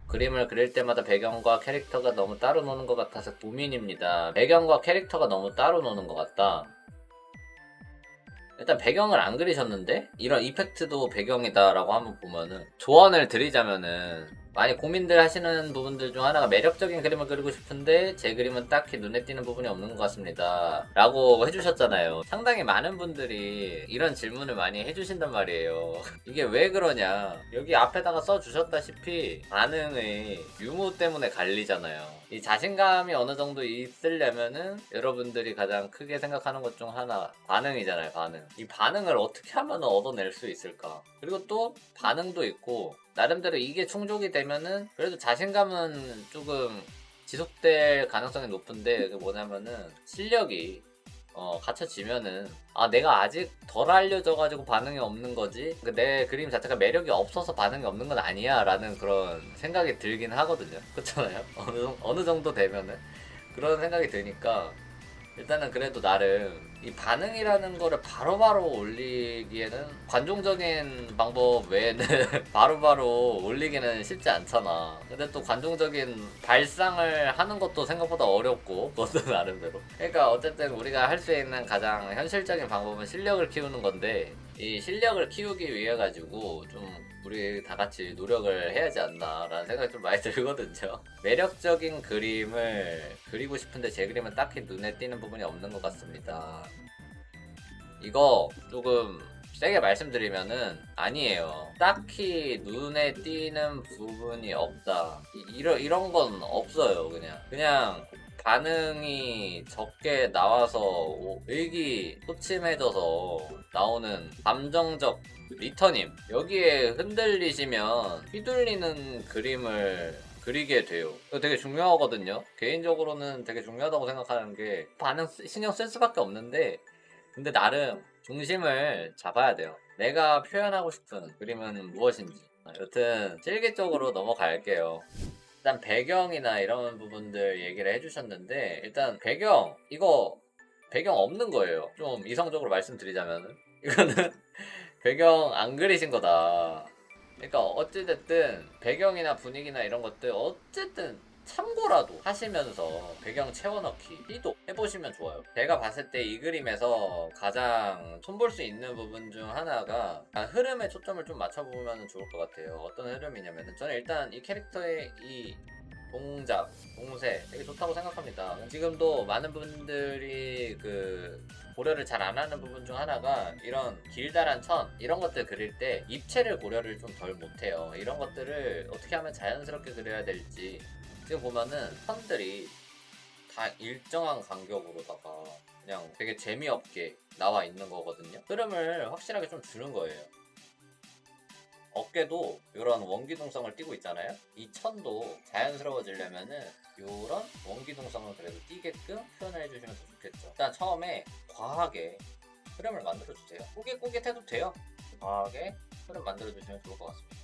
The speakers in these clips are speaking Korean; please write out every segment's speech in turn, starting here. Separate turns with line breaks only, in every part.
그림을 그릴 때마다 배경과 캐릭터가 너무 따로 노는 것 같아서 고민입니다. 배경과 캐릭터가 너무 따로 노는 것 같다. 일단 배경을 안 그리셨는데 이런 이펙트도 배경이다 라고 한번 보면은, 조언을 드리자면은 많이 고민들 하시는 부분들 중 하나가 매력적인 그림을 그리고 싶은데 제 그림은 딱히 눈에 띄는 부분이 없는 것 같습니다 라고 해주셨잖아요. 상당히 많은 분들이 이런 질문을 많이 해주신단 말이에요. 이게 왜 그러냐, 여기 앞에다가 써주셨다시피 반응의 유무 때문에 갈리잖아요. 이 자신감이 어느 정도 있으려면은 여러분들이 가장 크게 생각하는 것 중 하나, 반응이잖아요. 반응. 이 반응을 어떻게 하면 얻어낼 수 있을까? 그리고 또 반응도 있고, 나름대로 이게 충족이 되면은 그래도 자신감은 조금 지속될 가능성이 높은데, 그게 뭐냐면은 실력이 갖춰지면은, 아 내가 아직 덜 알려져가지고 반응이 없는 거지, 내 그림 자체가 매력이 없어서 반응이 없는 건 아니야 라는 그런 생각이 들긴 하거든요. 그렇잖아요. 어느 정도 되면은 그런 생각이 드니까, 일단은 그래도 나름 이 반응이라는 거를 바로바로 올리기에는, 관종적인 방법 외에는 바로바로 올리기는 쉽지 않잖아. 근데 또 관종적인 발상을 하는 것도 생각보다 어렵고, 그것도 나름대로. 그러니까 어쨌든 우리가 할 수 있는 가장 현실적인 방법은 실력을 키우는 건데, 이 실력을 키우기 위해 가지고 좀 우리 다 같이 노력을 해야지 않나라는 생각이 좀 많이 들거든요. 매력적인 그림을 그리고 싶은데 제 그림은 딱히 눈에 띄는 부분이 없는 것 같습니다. 이거 조금 세게 말씀드리면은 아니에요. 딱히 눈에 띄는 부분이 없다, 이런 건 없어요. 그냥 반응이 적게 나와서 의기소침해져서 나오는 감정적 리터님, 여기에 흔들리시면 휘둘리는 그림을 그리게 돼요. 이거 되게 중요하거든요. 개인적으로는 되게 중요하다고 생각하는 게, 반응 신경 쓸 수밖에 없는데, 근데 나름 중심을 잡아야 돼요. 내가 표현하고 싶은 그림은 무엇인지. 여튼 실기 쪽으로 넘어갈게요. 일단 배경이나 이런 부분들 얘기를 해주셨는데, 일단 이거 배경 없는 거예요. 좀 이성적으로 말씀드리자면은 이거는 배경 안 그리신 거다. 그러니까 어찌됐든 배경이나 분위기나 이런 것들 어쨌든 참고라도 하시면서 배경 채워넣기 시도 해보시면 좋아요. 제가 봤을 때 이 그림에서 가장 손볼 수 있는 부분 중 하나가 흐름에 초점을 좀 맞춰보면 좋을 것 같아요. 어떤 흐름이냐면은, 저는 일단 이 캐릭터의 이 동작, 동세 되게 좋다고 생각합니다. 지금도 많은 분들이 고려를 잘 안 하는 부분 중 하나가, 이런 길다란 천 이런 것들 그릴 때 입체를 고려를 좀 덜 못해요. 이런 것들을 어떻게 하면 자연스럽게 그려야 될지. 지금 보면은 선들이 다 일정한 간격으로다가 그냥 되게 재미없게 나와 있는 거거든요. 흐름을 확실하게 좀 주는 거예요. 어깨도 이런 원기둥성을 띠고 있잖아요. 이 천도 자연스러워지려면은 이런 원기둥성을 그래도 띠게끔 표현을 해주시면 더 좋겠죠. 일단 처음에 과하게 흐름을 만들어주세요. 꾸깃꾸깃해도 돼요. 과하게 흐름 만들어주시면 좋을 것 같습니다.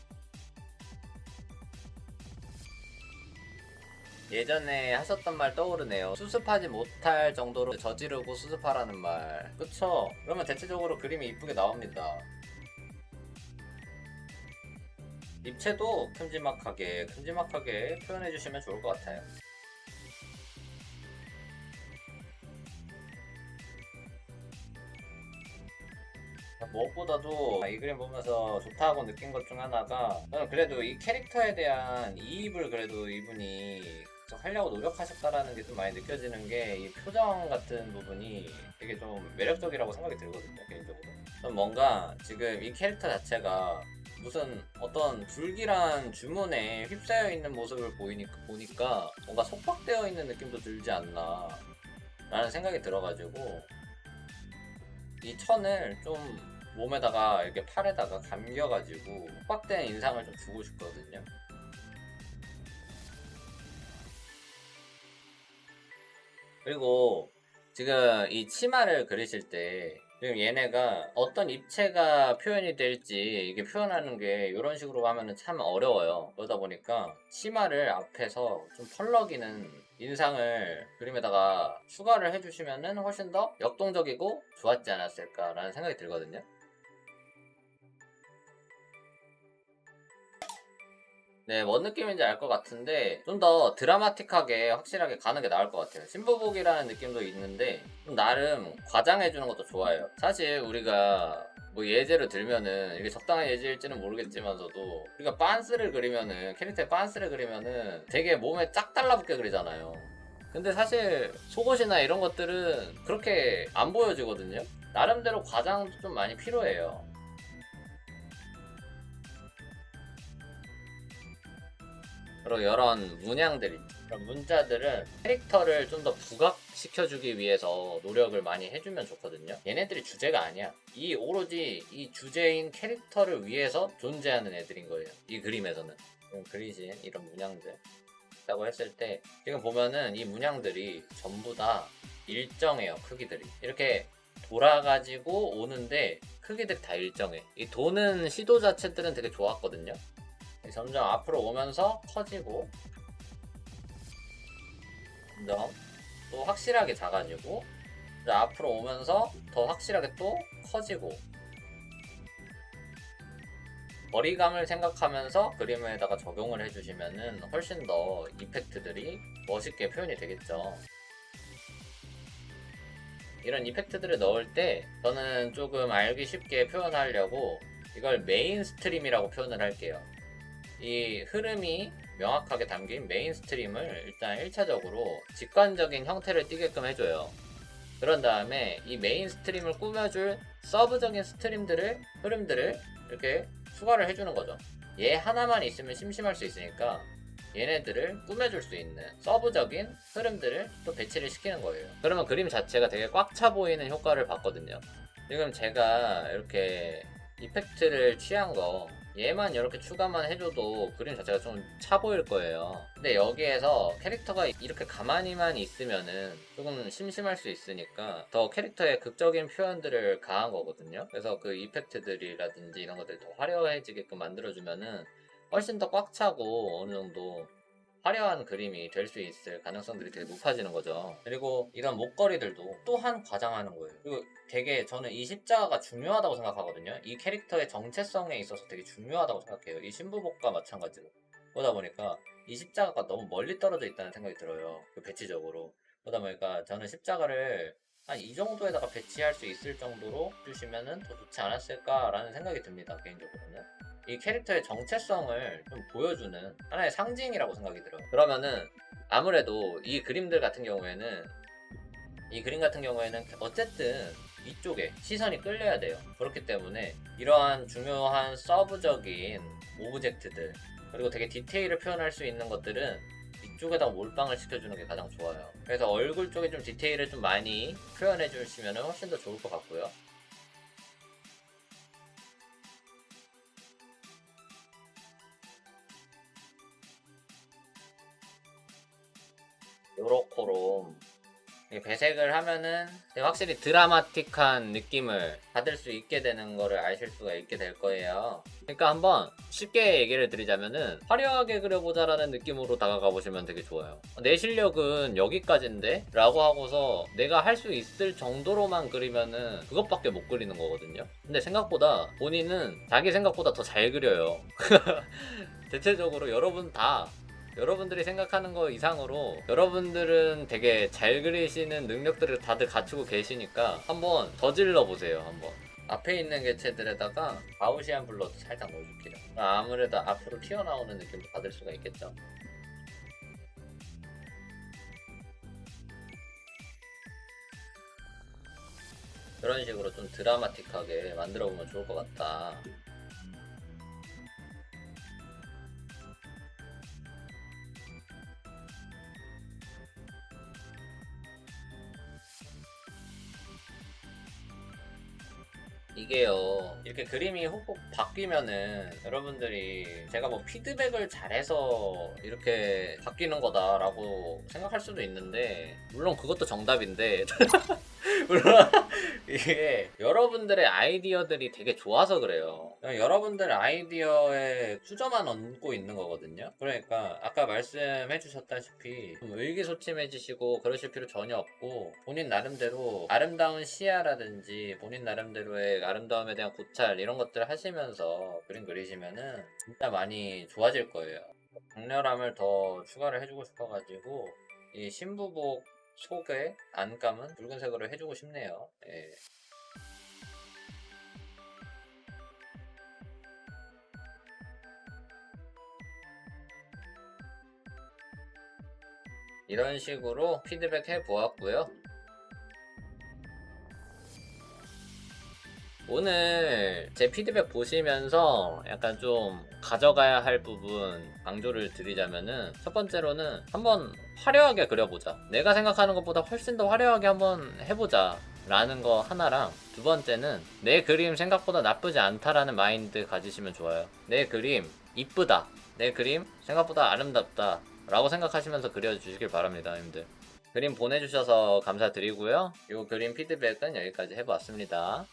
예전에 하셨던 말 떠오르네요. 수습하지 못할 정도로 저지르고 수습하라는 말. 그쵸? 그러면 대체적으로 그림이 이쁘게 나옵니다. 입체도 큼지막하게 표현해주시면 좋을 것 같아요. 무엇보다도 이 그림 보면서 좋다고 느낀 것 중 하나가, 저는 그래도 이 캐릭터에 대한 이입을 그래도 이분이 하려고 노력하셨다라는 게 좀 많이 느껴지는 게, 이 표정 같은 부분이 되게 좀 매력적이라고 생각이 들거든요, 개인적으로. 전 뭔가 지금 이 캐릭터 자체가 무슨 어떤 불길한 주문에 휩싸여 있는 모습을 보니까 뭔가 속박되어 있는 느낌도 들지 않나 라는 생각이 들어가지고, 이 천을 좀 몸에다가 이렇게 팔에다가 감겨가지고 속박된 인상을 좀 주고 싶거든요. 그리고 지금 이 치마를 그리실 때, 지금 얘네가 어떤 입체가 표현이 될지 이게 표현하는 게 이런 식으로 하면은 참 어려워요. 그러다 보니까 치마를 앞에서 좀 펄럭이는 인상을 그림에다가 추가를 해주시면은 훨씬 더 역동적이고 좋았지 않았을까라는 생각이 들거든요. 네, 뭔 느낌인지 알 것 같은데 좀 더 드라마틱하게 확실하게 가는 게 나을 것 같아요. 신부복이라는 느낌도 있는데 좀 나름 과장해주는 것도 좋아요. 사실 우리가 뭐 예제를 들면은 이게 적당한 예제일지는 모르겠지만서도 우리가 빤스를 그리면은 캐릭터에 빤스를 그리면은 되게 몸에 쫙 달라붙게 그리잖아요. 근데 사실 속옷이나 이런 것들은 그렇게 안 보여지거든요. 나름대로 과장도 좀 많이 필요해요. 그리고 이런 문양들 있죠. 그런 문자들은 캐릭터를 좀 더 부각시켜주기 위해서 노력을 많이 해주면 좋거든요. 얘네들이 주제가 아니야. 이 오로지 이 주제인 캐릭터를 위해서 존재하는 애들인 거예요. 이 그림에서는. 그리신 이런 문양들 라고 했을 때 지금 보면은 이 문양들이 전부 다 일정해요. 크기들이. 이렇게 돌아가지고 오는데 크기들이 다 일정해. 이 도는 시도 자체들은 되게 좋았거든요. 점점 앞으로 오면서 커지고 점점 또 확실하게 작아지고 앞으로 오면서 더 확실하게 또 커지고 거리감을 생각하면서 그림에다가 적용을 해주시면은 훨씬 더 이펙트들이 멋있게 표현이 되겠죠. 이런 이펙트들을 넣을 때 저는 조금 알기 쉽게 표현하려고 이걸 메인 스트림이라고 표현을 할게요. 이 흐름이 명확하게 담긴 메인 스트림을 일단 1차적으로 직관적인 형태를 띠게끔 해줘요. 그런 다음에 이 메인 스트림을 꾸며줄 서브적인 흐름들을 이렇게 추가를 해주는 거죠. 얘 하나만 있으면 심심할 수 있으니까 얘네들을 꾸며줄 수 있는 서브적인 흐름들을 또 배치를 시키는 거예요. 그러면 그림 자체가 되게 꽉 차 보이는 효과를 받거든요. 지금 제가 이렇게 이펙트를 취한 거 얘만 이렇게 추가만 해줘도 그림 자체가 좀 차 보일 거예요. 근데 여기에서 캐릭터가 이렇게 가만히만 있으면은 조금 심심할 수 있으니까 더 캐릭터의 극적인 표현들을 가한 거거든요. 그래서 그 이펙트들이라든지 이런 것들이 더 화려해지게끔 만들어주면은 훨씬 더 꽉 차고 어느 정도 화려한 그림이 될 수 있을 가능성들이 되게 높아지는 거죠. 그리고 이런 목걸이들도 또한 과장하는 거예요. 그리고 되게 저는 이 십자가가 중요하다고 생각하거든요. 이 캐릭터의 정체성에 있어서 되게 중요하다고 생각해요. 이 신부복과 마찬가지로. 그러다 보니까 이 십자가가 너무 멀리 떨어져 있다는 생각이 들어요. 그 배치적으로. 그러다 보니까 저는 십자가를 한 이 정도에다가 배치할 수 있을 정도로 주시면은 더 좋지 않았을까라는 생각이 듭니다. 개인적으로는. 이 캐릭터의 정체성을 좀 보여주는 하나의 상징이라고 생각이 들어요. 그러면은 아무래도 이 그림들 같은 경우에는 어쨌든 이쪽에 시선이 끌려야 돼요. 그렇기 때문에 이러한 중요한 서브적인 오브젝트들 그리고 되게 디테일을 표현할 수 있는 것들은 이쪽에다 몰빵을 시켜주는 게 가장 좋아요. 그래서 얼굴 쪽에 좀 디테일을 좀 많이 표현해 주시면 훨씬 더 좋을 것 같고요. 요렇게로 배색을 하면은 확실히 드라마틱한 느낌을 받을 수 있게 되는 거를 아실 수가 있게 될 거예요. 그러니까 한번 쉽게 얘기를 드리자면은 화려하게 그려보자라는 느낌으로 다가가 보시면 되게 좋아요. 내 실력은 여기까지인데? 라고 하고서 내가 할 수 있을 정도로만 그리면은 그것밖에 못 그리는 거거든요. 근데 생각보다 본인은 자기 생각보다 더 잘 그려요. 대체적으로 여러분들이 생각하는 거 이상으로 여러분들은 되게 잘 그리시는 능력들을 다들 갖추고 계시니까 한번 저질러 보세요. 한번 앞에 있는 개체들에다가 가우시안 블러도 살짝 넣어줄게요. 아무래도 앞으로 튀어나오는 느낌도 받을 수가 있겠죠. 이런 식으로 좀 드라마틱하게 만들어 보면 좋을 것 같다. 이게요, 이렇게 그림이 훅훅 바뀌면은 여러분들이 제가 뭐 피드백을 잘해서 이렇게 바뀌는 거다라고 생각할 수도 있는데, 물론 그것도 정답인데 물론 이게 여러분들의 아이디어들이 되게 좋아서 그래요. 여러분들 아이디어에 수저만 얹고 있는 거거든요. 그러니까 아까 말씀해 주셨다시피 좀 의기소침해지시고 그러실 필요 전혀 없고, 본인 나름대로 아름다운 시야라든지 본인 나름대로의 아름다움에 대한 고찰 이런 것들을 하시면서 그림 그리시면은 진짜 많이 좋아질 거예요. 강렬함을 더 추가를 해주고 싶어가지고 이 신부복 속의 안감은 붉은색으로 해주고 싶네요. 예. 이런 식으로 피드백 해 보았고요. 오늘 제 피드백 보시면서 약간 좀 가져가야 할 부분 강조를 드리자면은, 첫 번째로는 한번 화려하게 그려보자, 내가 생각하는 것보다 훨씬 더 화려하게 한번 해보자 라는 거 하나랑, 두 번째는 내 그림 생각보다 나쁘지 않다라는 마인드 가지시면 좋아요. 내 그림 이쁘다, 내 그림 생각보다 아름답다 라고 생각하시면서 그려주시길 바랍니다, 형님들. 그림 보내주셔서 감사드리고요. 이 그림 피드백은 여기까지 해보았습니다.